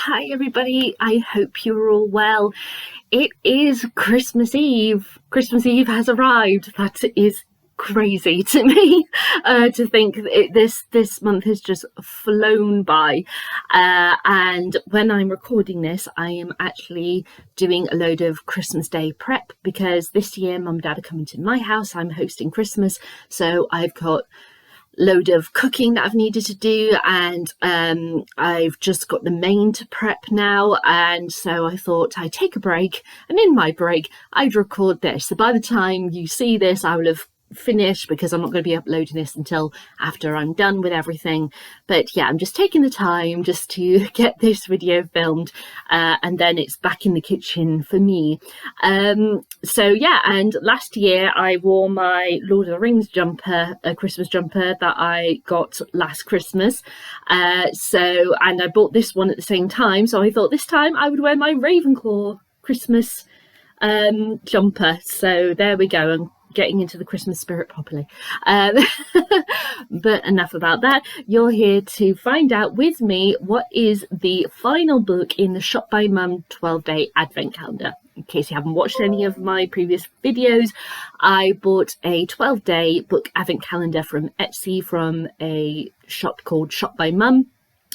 Hi everybody, I hope you're all well. It is Christmas Eve. Christmas Eve has arrived. That is crazy to me to think this month has just flown by, and when I'm recording this I am actually doing a load of Christmas Day prep because this year Mum and Dad are coming to my house. I'm hosting Christmas, so I've got load of cooking that I've needed to do, and I've just got the main to prep now, and so I thought I'd take a break, and in my break I'd record this. So by the time you see this I will have finished, because I'm not going to be uploading this until after I'm done with everything. But yeah, I'm just taking the time just to get this video filmed, and then it's back in the kitchen for me. So yeah, and last year I wore my Lord of the Rings jumper, a Christmas jumper that I got last Christmas, and I bought this one at the same time, so I thought this time I would wear my Ravenclaw Christmas jumper. So there we go, I'm getting into the Christmas spirit properly. But enough about that. You're here to find out with me what is the final book in the Shop by Mum 12-day advent calendar. In case you haven't watched any of my previous videos, I bought a 12-day book advent calendar from Etsy from a shop called Shop by Mum,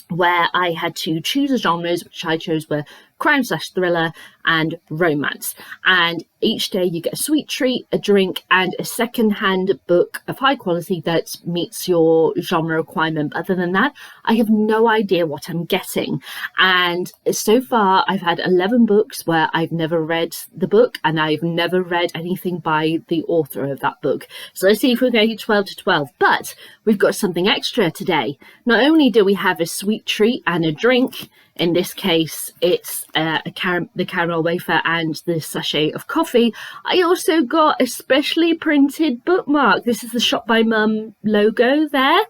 where I had to choose the genres, which I chose were crime/thriller and romance. And each day you get a sweet treat, a drink, and a second-hand book of high quality that meets your genre requirement. Other than that, I have no idea what I'm getting. And so far, I've had 11 books where I've never read the book, and I've never read anything by the author of that book. So let's see if we're going to get 12 to 12. But we've got something extra today. Not only do we have a sweet treat and a drink, in this case it's the caramel wafer and the sachet of coffee, I also got a specially printed bookmark. This is the Shop by Mum logo there,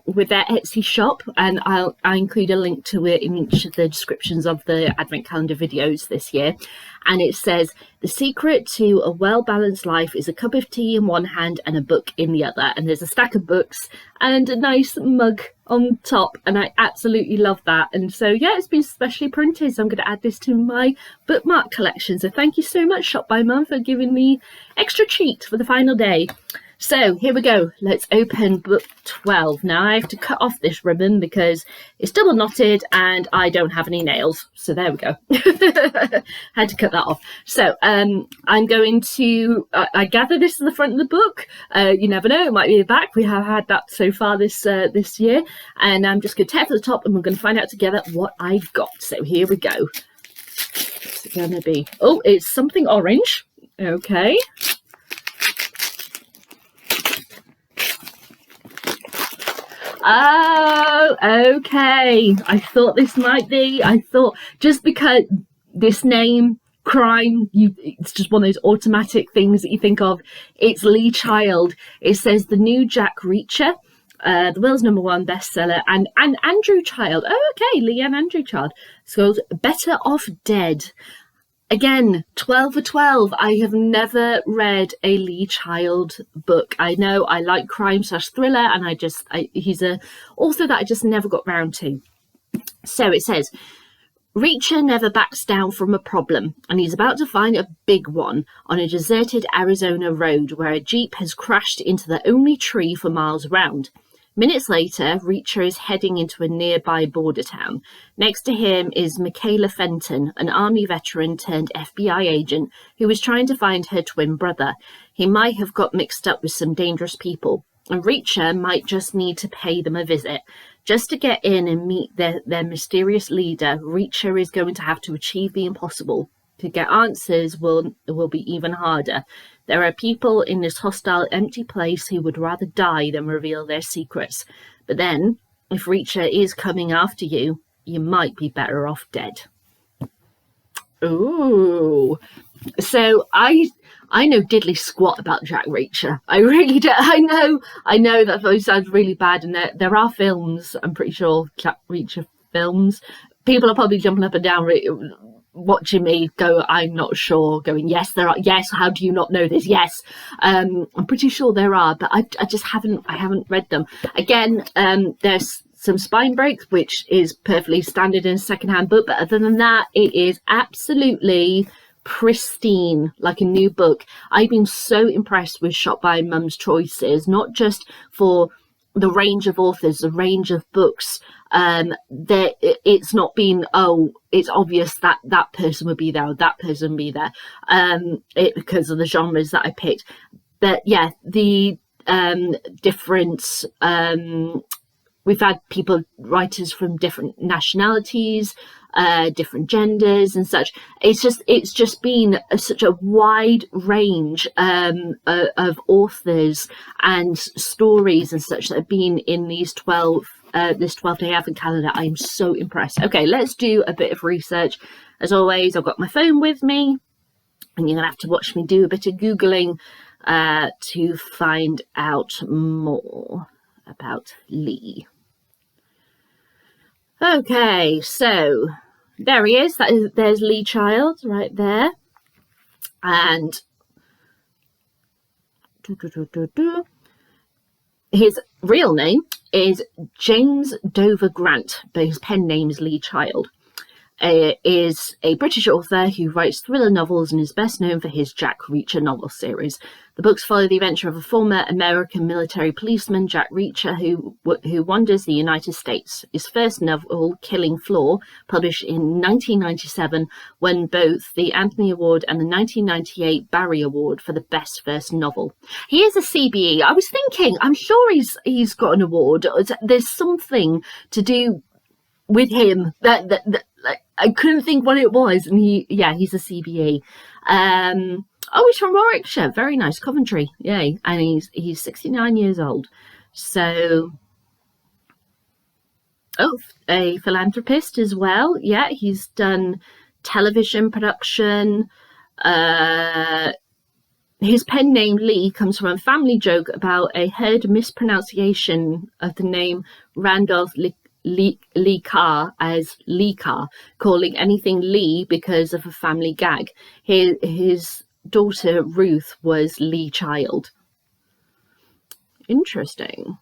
with their Etsy shop, and I include a link to it in each of the descriptions of the advent calendar videos this year. And it says, "The secret to a well-balanced life is a cup of tea in one hand and a book in the other." And there's a stack of books and a nice mug on top, and I absolutely love that. And so yeah, it's been specially printed, so I'm going to add this to my bookmark collection. So thank you so much, Shop by Mum, for giving me extra treat for the final day. So here we go, let's open book 12. Now I have to cut off this ribbon because it's double knotted and I don't have any nails. So there we go. Had to cut that off. So I'm going to, I gather this is the front of the book. You never know, it might be the back. We have had that so far this year. And I'm just going to tear for the top and we're going to find out together what I've got. So here we go. What's it going to be? Oh, it's something orange. Okay. Oh, okay. I thought this might be. I thought just because this name, crime, it's just one of those automatic things that you think of. It's Lee Child. It says the new Jack Reacher, the world's #1 bestseller, and Andrew Child. Oh, okay, Lee and Andrew Child. It's called Better Off Dead. Again, 12 for 12. I have never read a Lee Child book. I know I like crime/thriller, and he's a author that I just never got round to. So it says, Reacher never backs down from a problem, and he's about to find a big one on a deserted Arizona road where a Jeep has crashed into the only tree for miles around. Minutes later, Reacher is heading into a nearby border town. Next to him is Michaela Fenton, an Army veteran turned FBI agent who is trying to find her twin brother. He might have got mixed up with some dangerous people, and Reacher might just need to pay them a visit. Just to get in and meet their mysterious leader, Reacher is going to have to achieve the impossible. To get answers will be even harder. There are people in this hostile, empty place who would rather die than reveal their secrets. But then, if Reacher is coming after you, you might be better off dead. Ooh. So I know diddly squat about Jack Reacher. I really do. I know that voice sounds really bad, and there are films, I'm pretty sure, Jack Reacher films. People are probably jumping up and down watching me go, I'm not sure, going, yes, there are, yes, how do you not know this? Yes. I'm pretty sure there are, but I haven't read them. Again, there's some spine breaks, which is perfectly standard in a secondhand book. But other than that, it is absolutely pristine, like a new book. I've been so impressed with Shop by Mum's choices, not just for the range of authors, the range of books. That it's not been, oh, it's obvious that that person would be there or that person would be there, because of the genres that I picked. But yeah, the different we've had writers from different nationalities, different genders and such. It's just been such a wide range of authors and stories and such that have been in these this 12-day advent calendar. I'm so impressed. Okay, let's do a bit of research. As always, I've got my phone with me, and you're gonna have to watch me do a bit of Googling to find out more about Lee. Okay, so there he is. There's Lee Child right there, and his real name is James Dover Grant, but his pen name is Lee Child. Is a British author who writes thriller novels and is best known for his Jack Reacher novel series. The books follow the adventure of a former American military policeman, Jack Reacher, who wanders the United States. His first novel, Killing Floor, published in 1997, won both the Anthony Award and the 1998 Barry Award for the best first novel. He is a CBE. I was thinking, I'm sure he's got an award. There's something to do with him that I couldn't think what it was, and he's a CBE. He's from Warwickshire. Very nice. Coventry. Yay. And he's 69 years old. So a philanthropist as well. Yeah, he's done television production. His pen name Lee comes from a family joke about a heard mispronunciation of the name Randolph Lee Carr as Lee Carr, calling anything Lee because of a family gag. His daughter Ruth was Lee Child. Interesting.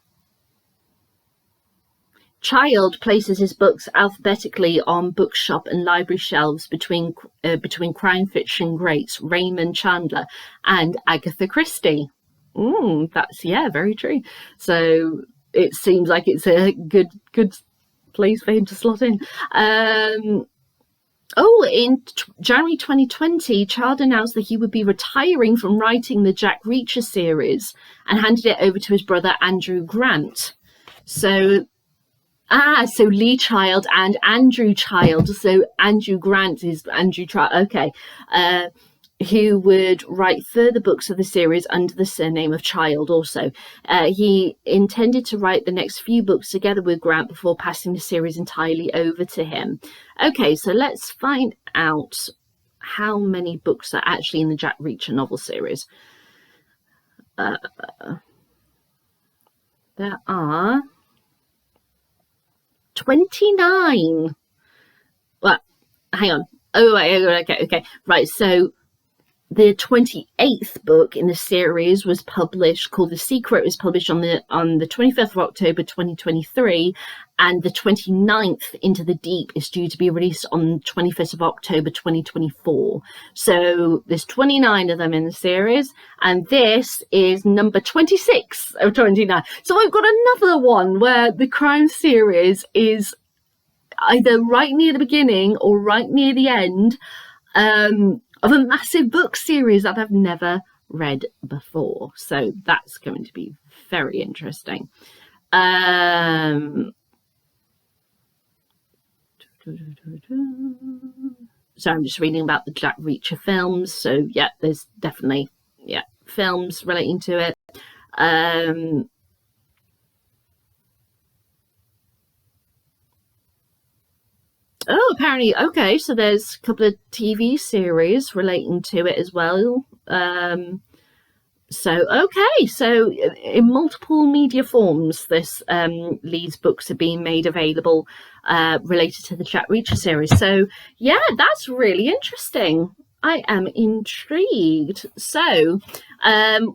Child places his books alphabetically on bookshop and library shelves between crime fiction greats Raymond Chandler and Agatha Christie. That's very true. So it seems like it's a good place for him to slot in. In January 2020, Child announced that he would be retiring from writing the Jack Reacher series and handed it over to his brother Andrew Grant. So Lee Child and Andrew Child. So Andrew Grant is Andrew Child. Okay. Who would write further books of the series under the surname of Child also. He intended to write the next few books together with Grant before passing the series entirely over to him. Okay, so let's find out how many books are actually in the Jack Reacher novel series. There are 29. Well, hang on. Okay. Right, so the 28th book in the series was published, called The Secret, was published on the 25th of October 2023, and the 29th, Into the Deep, is due to be released on 25th of October 2024. So there's 29 of them in the series, and this is number 26 of 29. So I've got another one where the crime series is either right near the beginning or right near the end of a massive book series that I've never read before. So that's going to be very interesting. So I'm just reading about the Jack Reacher films. So yeah, there's definitely films relating to it. Apparently, okay, so there's a couple of TV series relating to it as well. So in multiple media forms, Lee's books are being made available related to the Jack Reacher series. So yeah, that's really interesting. I am intrigued. So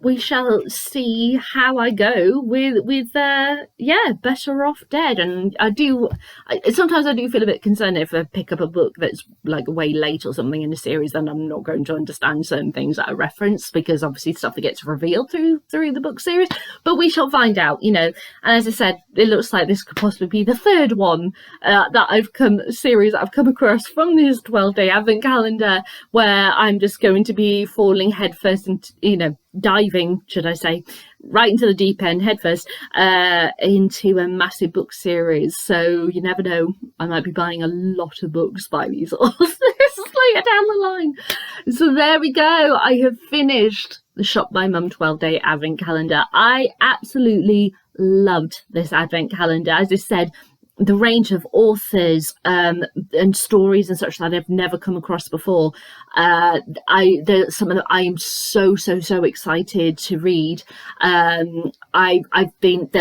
We shall see how I go with Better Off Dead. And sometimes I do feel a bit concerned if I pick up a book that's like way late or something in the series, then I'm not going to understand certain things that I reference, because obviously stuff that gets revealed through the book series. But we shall find out, you know. And as I said, it looks like this could possibly be the third one series that I've come across from this 12-day advent calendar, where I'm just going to be falling headfirst into, you know, diving, should I say, right into the deep end headfirst into a massive book series. So you never know, I might be buying a lot of books by these authors later down the line. So there we go. I have finished the Shop by Mum 12-day advent calendar. I absolutely loved this advent calendar. As I said, the range of authors and stories and such that I've never come across before. I am so excited to read. The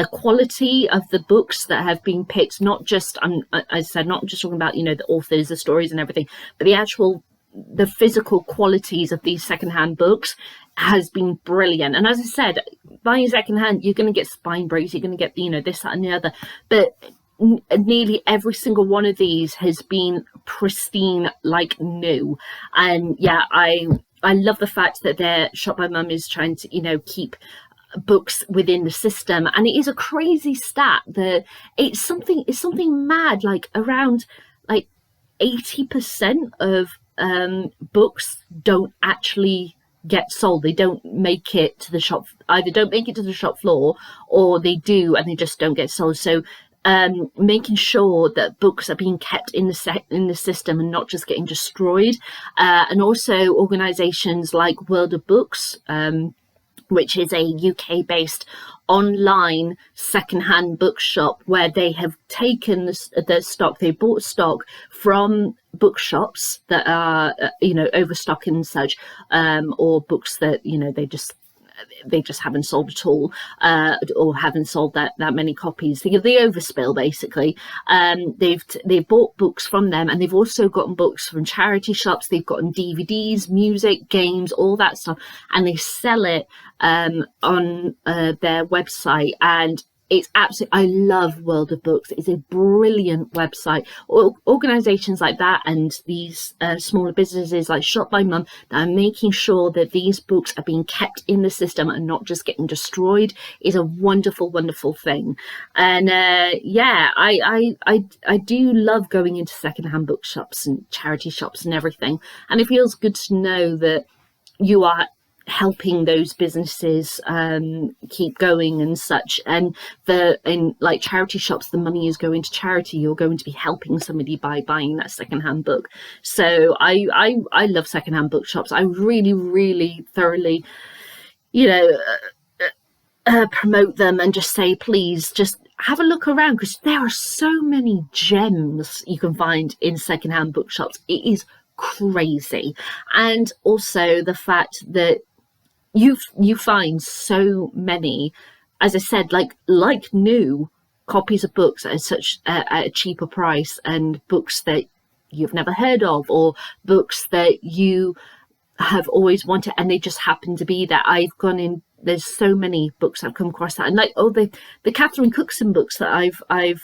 quality of the books that have been picked, not just not just talking about, you know, the authors, the stories and everything, but the physical qualities of these secondhand books has been brilliant. And as I said, buying secondhand, you're going to get spine breaks, you're going to get, you know, this, that and the other, but nearly every single one of these has been pristine like new. And yeah, I love the fact that their Shop by Mum is trying to, you know, keep books within the system. And it is a crazy stat that it's something mad, like around like 80% of books don't actually get sold. They don't make it to the shop, either don't make it to the shop floor, or they do and they just don't get sold. So making sure that books are being kept in the system and not just getting destroyed, and also organisations like World of Books, which is a UK-based online secondhand bookshop, where they have taken the stock, they bought stock from bookshops that are overstock and such, or books that, you know, they just haven't sold at all, or haven't sold that many copies. The overspill, basically. They've bought books from them, and they've also gotten books from charity shops. They've gotten DVDs, music, games, all that stuff, and they sell it on their website. And it's absolutely, I love World of Books. It's a brilliant website. Organisations like that and these smaller businesses like Shop by Mum that are making sure that these books are being kept in the system and not just getting destroyed is a wonderful, wonderful thing. And I do love going into secondhand bookshops and charity shops and everything. And it feels good to know that you are helping those businesses keep going and such. And in like charity shops, the money is going to charity. You're going to be helping somebody by buying that secondhand book. So I love secondhand bookshops. I really, really thoroughly, you know, promote them and just say, please just have a look around, because there are so many gems you can find in secondhand bookshops. It is crazy. And also the fact that you find so many, as I said, like new copies of books at a cheaper price, and books that you've never heard of, or books that you have always wanted and they just happen to be there. I've gone in, there's so many books I've come across that, and like the Catherine Cookson books that I've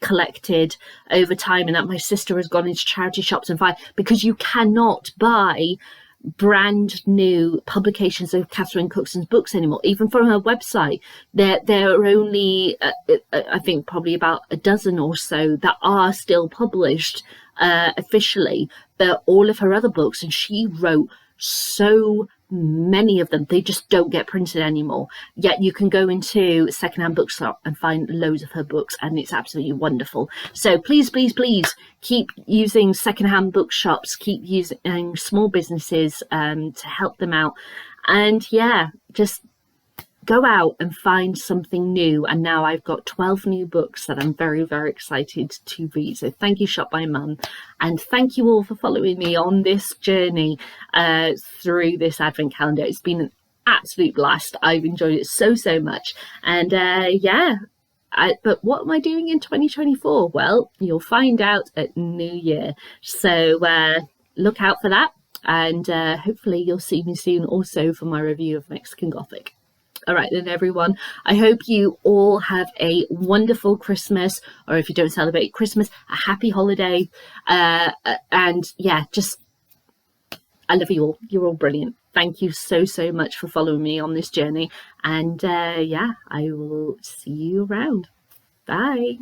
collected over time, and that my sister has gone into charity shops and find, because you cannot buy brand new publications of Catherine Cookson's books anymore. Even from her website, there are only I think probably about a dozen or so that are still published officially, but all of her other books, and she wrote so many of them, they just don't get printed anymore. Yet you can go into a secondhand bookshop and find loads of her books, and it's absolutely wonderful. So please keep using secondhand bookshops, keep using small businesses to help them out, and yeah, just go out and find something new. And now I've got 12 new books that I'm very, very excited to read. So thank you, Shop by Mum, and thank you all for following me on this journey through this advent calendar. It's been an absolute blast. I've enjoyed it so much. And but what am I doing in 2024? Well, you'll find out at New Year. So look out for that. And hopefully you'll see me soon also for my review of Mexican Gothic. All right then, everyone. I hope you all have a wonderful Christmas, or if you don't celebrate Christmas, a happy holiday. And yeah, just I love you all. You're all brilliant. Thank you so much for following me on this journey. And yeah, I will see you around. Bye.